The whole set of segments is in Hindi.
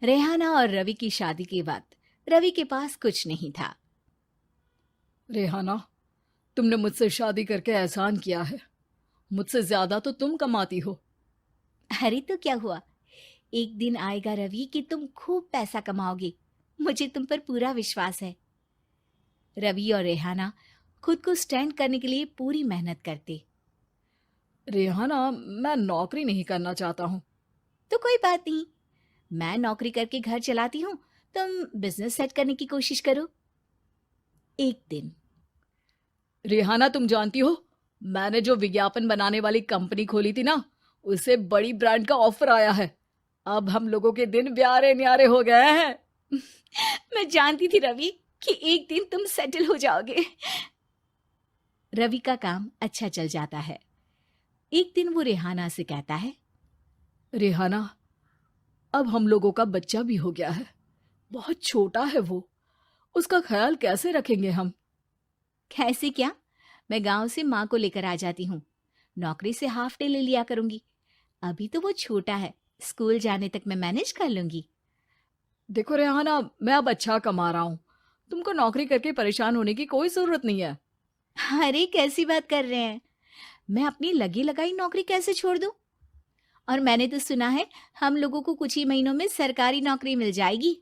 रेहाना और रवि की शादी के बाद रवि के पास कुछ नहीं था। रेहाना, तुमने मुझसे शादी करके एहसान किया है। मुझसे ज्यादा तो तुम कमाती हो। अरे तो क्या हुआ, एक दिन आएगा रवि कि तुम खूब पैसा कमाओगे। मुझे तुम पर पूरा विश्वास है। रवि और रेहाना खुद को स्टैंड करने के लिए पूरी मेहनत करते। रेहाना, मैं नौकरी नहीं करना चाहता हूँ। तो कोई बात नहीं, मैं नौकरी करके घर चलाती हूँ, तुम बिजनेस सेट करने की कोशिश करो। एक दिन रेहाना, तुम जानती हो, मैंने जो विज्ञापन बनाने वाली कंपनी खोली थी ना, उसे बड़ी ब्रांड का ऑफर आया है। अब हम लोगों के दिन ब्यारे न्यारे हो गए हैं। मैं जानती थी रवि कि एक दिन तुम सेटल हो जाओगे। रवि का काम अच्छा चल जाता है। एक दिन वो रेहाना से कहता है, रेहाना, अब हम लोगों का बच्चा भी हो गया है। बहुत छोटा है वो। उसका ख्याल कैसे रखेंगे हम? कैसे क्या, मैं गांव से माँ को लेकर आ जाती हूँ। नौकरी से हाफ डे ले लिया करूंगी। अभी तो वो छोटा है, स्कूल जाने तक मैं मैनेज कर लूंगी। देखो रेहाना, मैं अब अच्छा कमा रहा हूँ। तुमको नौकरी करके परेशान होने की कोई जरूरत नहीं है। अरे कैसी बात कर रहे हैं, मैं अपनी लगी लगाई नौकरी कैसे छोड़ दूं? और मैंने तो सुना है हम लोगों को कुछ ही महीनों में सरकारी नौकरी मिल जाएगी।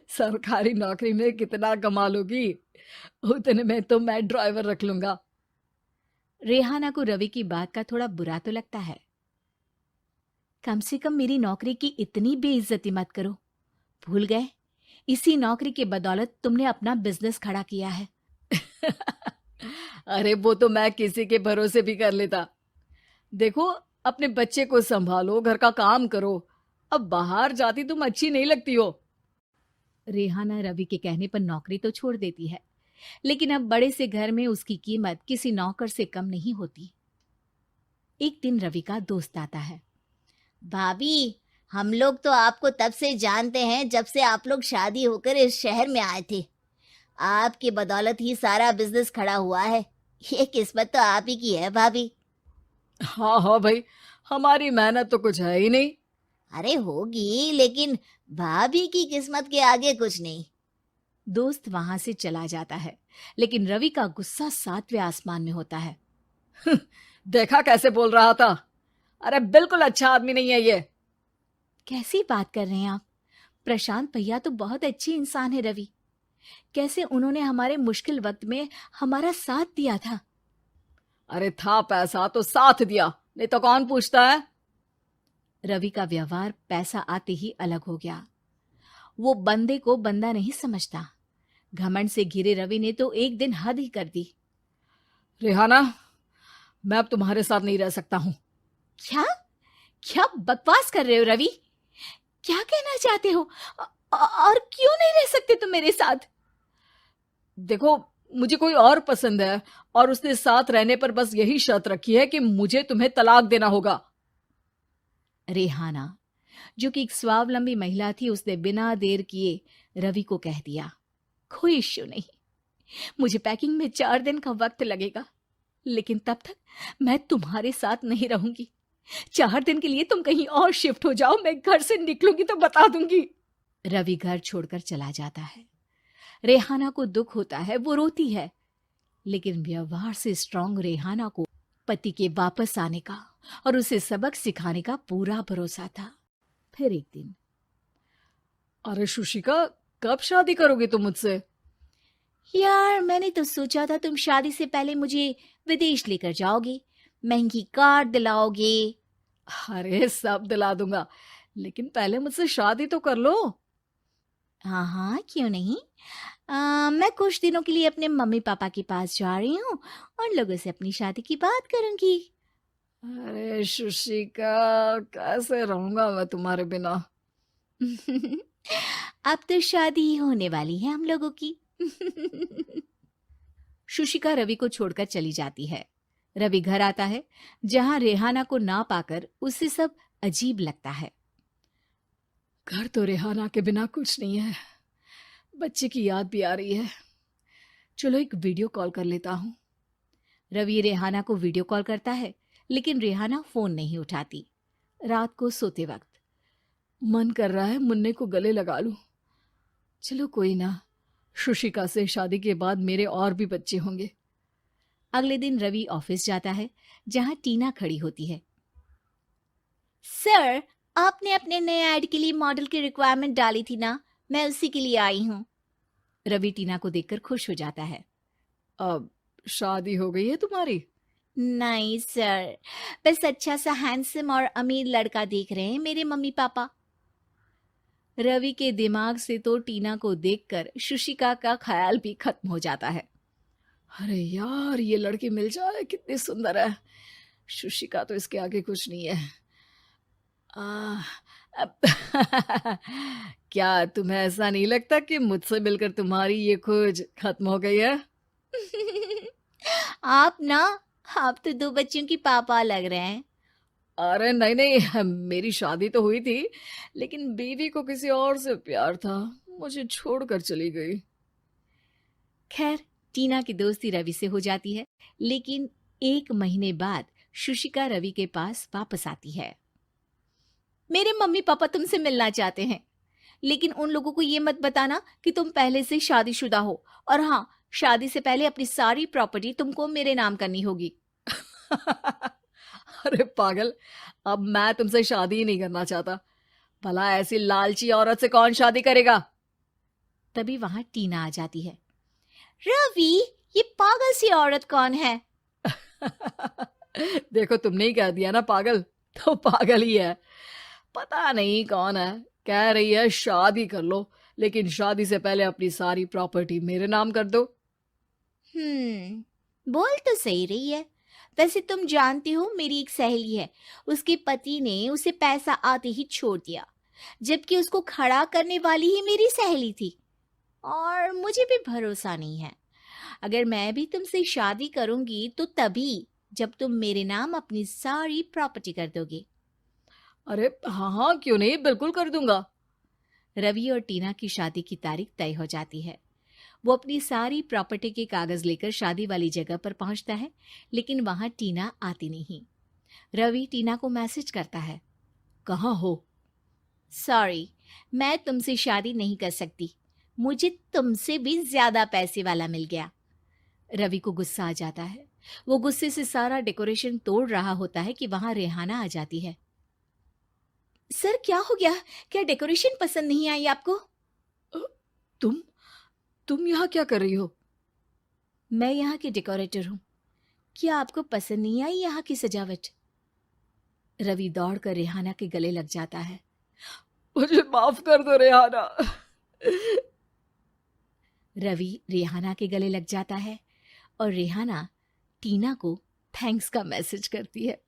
सरकारी नौकरी में कितना कमा लोगी? उतने में तो मैं ड्राइवर रख लूंगा। रेहाना को रवि की बात का थोड़ा बुरा तो लगता है। कम से कम मेरी नौकरी की इतनी बेइज्जती मत करो। भूल गए, इसी नौकरी के बदौलत तुमने अपना बिजनेस खड़ा किया है। अरे वो तो मैं किसी के भरोसे भी कर लेता। देखो, अपने बच्चे को संभालो, घर का काम करो। अब बाहर जाती तुम अच्छी नहीं लगती हो। रेहाना रवि के कहने पर नौकरी तो छोड़ देती है, लेकिन अब बड़े से घर में उसकी कीमत किसी नौकर से कम नहीं होती। एक दिन रवि का दोस्त आता है। भाभी, हम लोग तो आपको तब से जानते हैं जब से आप लोग शादी होकर इस शहर में आए थे। आपकी बदौलत ही सारा बिजनेस खड़ा हुआ है। ये किस्मत तो आप ही की है भाभी। हाँ हाँ भाई, हमारी मेहनत तो कुछ है ही नहीं। अरे होगी, लेकिन भाभी की किस्मत के आगे कुछ नहीं। दोस्त वहां से चला जाता है, लेकिन रवि का गुस्सा सातवें आसमान में होता है। देखा कैसे बोल रहा था? अरे बिल्कुल अच्छा आदमी नहीं है ये। कैसी बात कर रहे हैं आप? प्रशांत भैया तो बहुत अच्छे इंसान है रवि। कैसे उन्होंने हमारे मुश्किल वक्त में हमारा साथ दिया था। अरे था पैसा तो साथ दिया, नहीं तो कौन पूछता है? रवि का व्यवहार पैसा आते ही अलग हो गया। वो बंदे को बंदा नहीं समझता। घमंड से घिरे रवि ने तो एक दिन हद ही कर दी। रेहाना, मैं अब तुम्हारे साथ नहीं रह सकता हूँ। क्या क्या बकवास कर रहे हो रवि? क्या कहना चाहते हो? और क्यों नहीं रह सकते तुम मेरे साथ? देखो, मुझे कोई और पसंद है, और उसने साथ रहने पर बस यही शर्त रखी है कि मुझे तुम्हें तलाक देना होगा। रेहाना, जो कि एक स्वावलंबी महिला थी, उसने बिना देर किए रवि को कह दिया, कोई इश्यू नहीं, मुझे पैकिंग में 4 दिन का वक्त लगेगा, लेकिन तब तक मैं तुम्हारे साथ नहीं रहूंगी। 4 दिन के लिए तुम कहीं और शिफ्ट हो जाओ, मैं घर से निकलूंगी तो बता दूंगी। रवि घर छोड़कर चला जाता है। रेहाना को दुख होता है, वो रोती है, लेकिन व्यवहार से स्ट्रांग रेहाना को पति के वापस आने का और उसे सबक सिखाने का पूरा भरोसा था। फिर एक दिन, अरे शुशिका, कब शादी करोगी तुम मुझसे? यार मैंने तो सोचा था तुम शादी से पहले मुझे विदेश लेकर जाओगे, महंगी कार दिलाओगे। अरे सब दिला दूंगा, लेकिन पहले मुझसे शादी तो कर लो। हाँ हाँ, क्यों नहीं। मैं कुछ दिनों के लिए अपने मम्मी पापा के पास जा रही हूँ और लोगों से अपनी शादी की बात करूंगी। अरे शुशिका, कैसे रहूंगा मैं तुम्हारे बिना? अब तो शादी ही होने वाली है हम लोगों की। शुशिका रवि को छोड़कर चली जाती है। रवि घर आता है, जहां रेहाना को ना पाकर उसे सब अजीब लगता है। घर तो रेहाना के बिना कुछ नहीं है। बच्चे की याद भी आ रही है। चलो एक वीडियो कॉल कर लेता हूँ। रवि रेहाना को वीडियो कॉल करता है, लेकिन रेहाना फोन नहीं उठाती। रात को सोते वक्त मन कर रहा है मुन्ने को गले लगा लूं। चलो कोई ना, शुशिका से शादी के बाद मेरे और भी बच्चे होंगे। अगले दिन रवि ऑफिस जाता है, जहां टीना खड़ी होती है। सर, आपने अपने नए ऐड के लिए मॉडल की रिक्वायरमेंट डाली थी ना, मैं उसी के लिए आई हूँ। रवि टीना को देखकर खुश हो जाता है। अब शादी हो गई है तुम्हारी? नहीं सर, बस अच्छा सा हैंडसम और अमीर लड़का देख रहे हैं मेरे मम्मी पापा। रवि के दिमाग से तो टीना को देखकर शुशिका का ख्याल भी खत्म हो जाता है। अरे यार, ये लड़की मिल जाए कितनी सुंदर है। शुशिका तो इसके आगे कुछ नहीं है। आ, अब क्या तुम्हें ऐसा नहीं लगता कि मुझसे मिलकर तुम्हारी ये खोज खत्म हो गई है? आप ना, आप तो 2 बच्चों की पापा लग रहे हैं। अरे नहीं नहीं, मेरी शादी तो हुई थी, लेकिन बीवी को किसी और से प्यार था, मुझे छोड़कर चली गई। खैर, टीना की दोस्ती रवि से हो जाती है, लेकिन 1 महीने बाद शुशिका रवि के पास वापस आती है। मेरे मम्मी पापा तुमसे मिलना चाहते हैं, लेकिन उन लोगों को ये मत बताना कि तुम पहले से शादीशुदा हो, और हाँ, शादी से पहले अपनी सारी प्रॉपर्टी तुमको मेरे नाम करनी होगी। अरे पागल, अब मैं तुमसे शादी ही नहीं करना चाहता। भला ऐसी लालची औरत से कौन शादी करेगा? तभी वहां टीना आ जाती है। रवि, ये पागल सी औरत कौन है? देखो, तुमने ही कह दिया ना पागल, तो पागल ही है। पता नहीं कौन है, कह रही है शादी कर लो, लेकिन शादी से पहले अपनी सारी प्रॉपर्टी मेरे नाम कर दो। बोल तो सही रही है। वैसे तुम जानती हो, मेरी एक सहेली है, उसके पति ने उसे पैसा आते ही छोड़ दिया, जबकि उसको खड़ा करने वाली ही मेरी सहेली थी। और मुझे भी भरोसा नहीं है। अगर मैं भी तुमसे शादी करूंगी तो तभी, जब तुम मेरे नाम अपनी सारी प्रॉपर्टी कर दोगे। अरे हाँ हाँ, क्यों नहीं, बिल्कुल कर दूंगा। रवि और टीना की शादी की तारीख तय हो जाती है। वो अपनी सारी प्रॉपर्टी के कागज लेकर शादी वाली जगह पर पहुंचता है, लेकिन वहां टीना आती नहीं। रवि टीना को मैसेज करता है। कहाँ हो? सॉरी, मैं तुमसे शादी नहीं कर सकती, मुझे तुमसे भी ज्यादा पैसे वाला मिल गया। रवि को गुस्सा आ जाता है। वो गुस्से से सारा डेकोरेशन तोड़ रहा होता है कि वहां रेहाना आ जाती है। सर, क्या हो गया? क्या डेकोरेशन पसंद नहीं आई आपको? अ, तुम यहाँ क्या कर रही हो? मैं यहाँ की डेकोरेटर हूँ। क्या आपको पसंद नहीं आई यहाँ की सजावट? रवि दौड़कर रेहाना के गले लग जाता है। मुझे माफ कर दो रेहाना। रवि रेहाना के गले लग जाता है और रेहाना टीना को थैंक्स का मैसेज करती है।